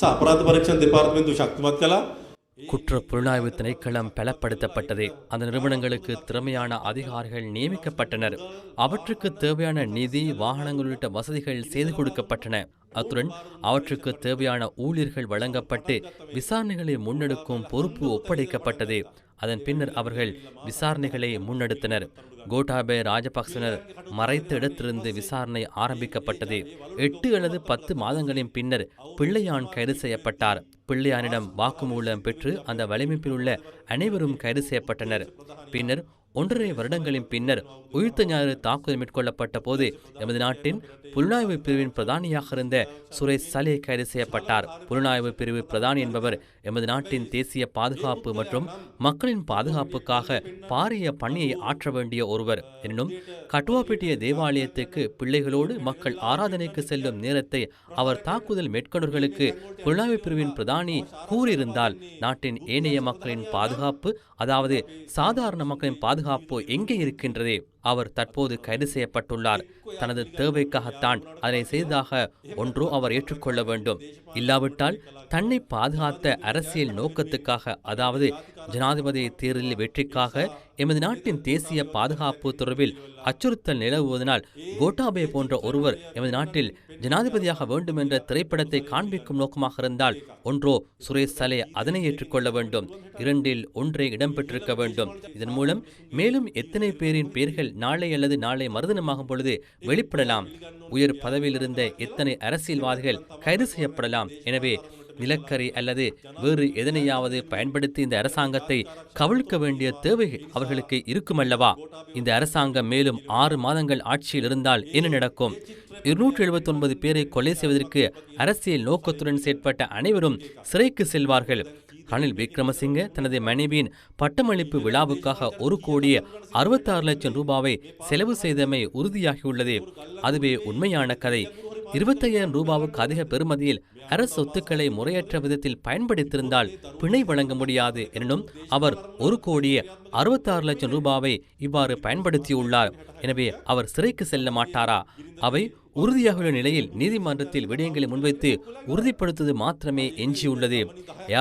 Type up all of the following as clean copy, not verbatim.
අපරාධ පරීක්ෂණ දෙපාර්තමේන්තුව ශක්තිමත් කළා. குற்ற புலனாய்வு திணைக்களம் பலப்படுத்தப்பட்டது. அந்த நிறுவனங்களுக்கு திறமையான அதிகாரிகள் நியமிக்கப்பட்டனர். அவற்றுக்கு தேவையான நிதி, வாகனங்கள் உள்ளிட்ட வசதிகள் செய்து கொடுக்கப்பட்டன. அத்துடன் அவற்றுக்கு தேவையான ஊழியர்கள் வழங்கப்பட்டு விசாரணைகளை முன்னெடுக்கும் பொறுப்பு ஒப்படைக்கப்பட்டது. அதன் பின்னர் அவர்கள் விசாரணைகளை முன்னெடுத்தனர். கோட்டாபய ராஜபக்சனர் மறைத்த இடத்திலிருந்து விசாரணை ஆரம்பிக்கப்பட்டது. 8 அல்லது 10 மாதங்களின் பின்னர் பிள்ளையான் கைது செய்யப்பட்டார். பிள்ளையானிடம் வாக்குமூலம் பெற்று அந்த வலையமைப்பில் உள்ள அனைவரும் கைது செய்யப்பட்டனர். பின்னர் 1.5 வருடங்களின் பின்னர் உயிர்த்த ஞாயிறு தாக்குதல் மேற்கொள்ளப்பட்ட போது எமது நாட்டின் புலனாய்வு பிரிவின் பிரதானியாக இருந்த சுரேஷ் சலே கைது செய்யப்பட்டார். புலனாய்வு பிரிவு பிரதானி என்பவர் எமது நாட்டின் தேசிய பாதுகாப்பு மற்றும் மக்களின் பாதுகாப்புக்காக பாரிய பணியை ஆற்ற வேண்டிய ஒருவர். எனினும் கட்டுவாப்பட்டிய தேவாலயத்துக்கு பிள்ளைகளோடு மக்கள் ஆராதனைக்கு செல்லும் நேரத்தை அவர் தாக்குதல் மேற்கொண்டவர்களுக்கு புலனாய்வு பிரிவின் பிரதானி கூறியிருந்தால் நாட்டின் ஏனைய மக்களின் பாதுகாப்பு, அதாவது சாதாரண மக்களின் பாதுகாப்பு எங்கே இருக்கின்றது? அவர் தற்போது கைது செய்யப்பட்டுள்ளார். தனது தேவைக்காகத்தான் அதனை செய்ததாக ஒன்றோ அவர் ஏற்றுக்கொள்ள வேண்டும். இல்லாவிட்டால் தன்னை பாதுகாத்த அரசியல் நோக்கத்துக்காக, அதாவது ஜனாதிபதி தேர்தலில் வெற்றிக்காக எமது நாட்டின் தேசிய பாதுகாப்பு தொடர்பில் அச்சுறுத்தல் நிலவுவதனால் கோட்டாபய போன்ற ஒருவர் எமது நாட்டில் ஜனாதிபதியாக வேண்டும் என்ற திரைப்படத்தை காண்பிக்கும் நோக்கமாக இருந்தால் ஒன்றோ சுரேஷ் சலே அதனை ஏற்றுக்கொள்ள வேண்டும். 2இல் 1 இடம்பெற்றிருக்க வேண்டும். இதன் மூலம் மேலும் எத்தனை பேரின் பெயர்கள் நாளை அல்லது நாளை மறுதினமாகும் பொழுது வெளிப்படலாம். உயர் பதவியில் இருந்த எத்தனை அரசியல்வாதிகள் கைது செய்யப்படலாம். எனவே நிலக்கரி அல்லது வேறு எதனையாவது பயன்படுத்தி இந்த அரசாங்கத்தை கவிழ்க்க வேண்டிய தேவை அவர்களுக்கு இருக்குமல்லவா? இந்த அரசாங்கம் மேலும் 6 மாதங்கள் ஆட்சியில் இருந்தால் என்ன நடக்கும்? 279 பேரை கொலை செய்வதற்கு அரசியல் நோக்கத்துடன் செயற்பட்ட அனைவரும் சிறைக்கு செல்வார்கள். ரணில் விக்ரமசிங்க தனது மனைவியின் பட்டமளிப்பு விழாவுக்காக 1,66 லட்சம் ரூபாவை செலவு செய்தமை உறுதியாகியுள்ளது. அதுவே உண்மையான கதை. 25,000 ரூபாவுக்கு அதிக பெறுமதியில் அரசு சொத்துக்களை முறையற்ற விதத்தில் பயன்படுத்தியிருந்தால் பிணை வழங்க முடியாது. எனினும் அவர் 1,66 லட்சம் ரூபாவை இவ்வாறு பயன்படுத்தியுள்ளார். எனவே அவர் சிறைக்கு செல்ல மாட்டாரா? அவை உறுதியாகியுள்ள நிலையில் நீதிமன்றத்தில் விடயங்களை முன்வைத்து உறுதிப்படுத்துவது மாத்திரமே எஞ்சியுள்ளது.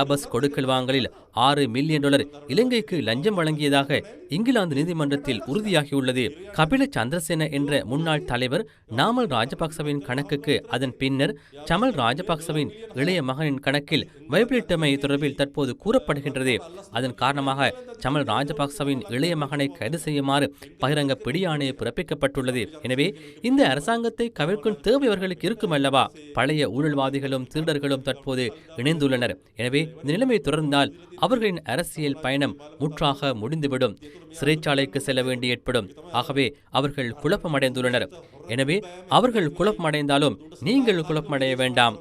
ஏபஸ் கொடுக்கல் வாங்கலில் $6 மில்லியன் இலங்கைக்கு லஞ்சம் வழங்கியதாக இங்கிலாந்து நீதிமன்றத்தில் உறுதியாகியுள்ளது. கபில சந்திரசேன என்ற முன்னாள் தலைவர் நாமல் ராஜபக்சவின் கணக்குக்கு அதன் பின்னர் சமல் ராஜபக்சவின் இளைய மகனின் கணக்கில் வைப்பிலிட்டமை தொடர்பில் தற்போது கூறப்படுகின்றது. அதன் காரணமாக சமல் ராஜபக்சவின் இளைய மகனை கைது செய்யுமாறு பகிரங்க பிடியாணை பிறப்பிக்கப்பட்டுள்ளது. எனவே இந்த அரசாங்கத்தை கவிழ்க்கும் தேவை அவர்களுக்கு இருக்கும் அல்லவா? பழைய ஊழல்வாதிகளும் திருடர்களும் தற்போது இணைந்துள்ளனர். எனவே இந்த நிலைமை தொடர்ந்தால் அவர்களின் அரசியல் பயணம் முற்றாக முடிந்துவிடும். சிறைச்சாலைக்கு செல்ல வேண்டி ஏற்படும். ஆகவே அவர்கள் குழப்பமடைந்துள்ளனர். எனவே அவர்கள் குழப்பமடைந்தாலும் நீங்கள் குழப்பமடைய வேண்டாம்.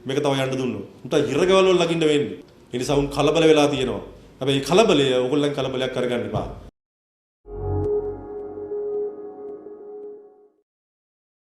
මේක තව යන්න දුන්නු. උන්ට හිරගවල වල ලකින්න වෙන්නේ. ඒ නිසා උන් කලබල වෙලා තියෙනවා. හැබැයි කලබලය ඕගොල්ලන් කලබලයක් කරගන්න එපා.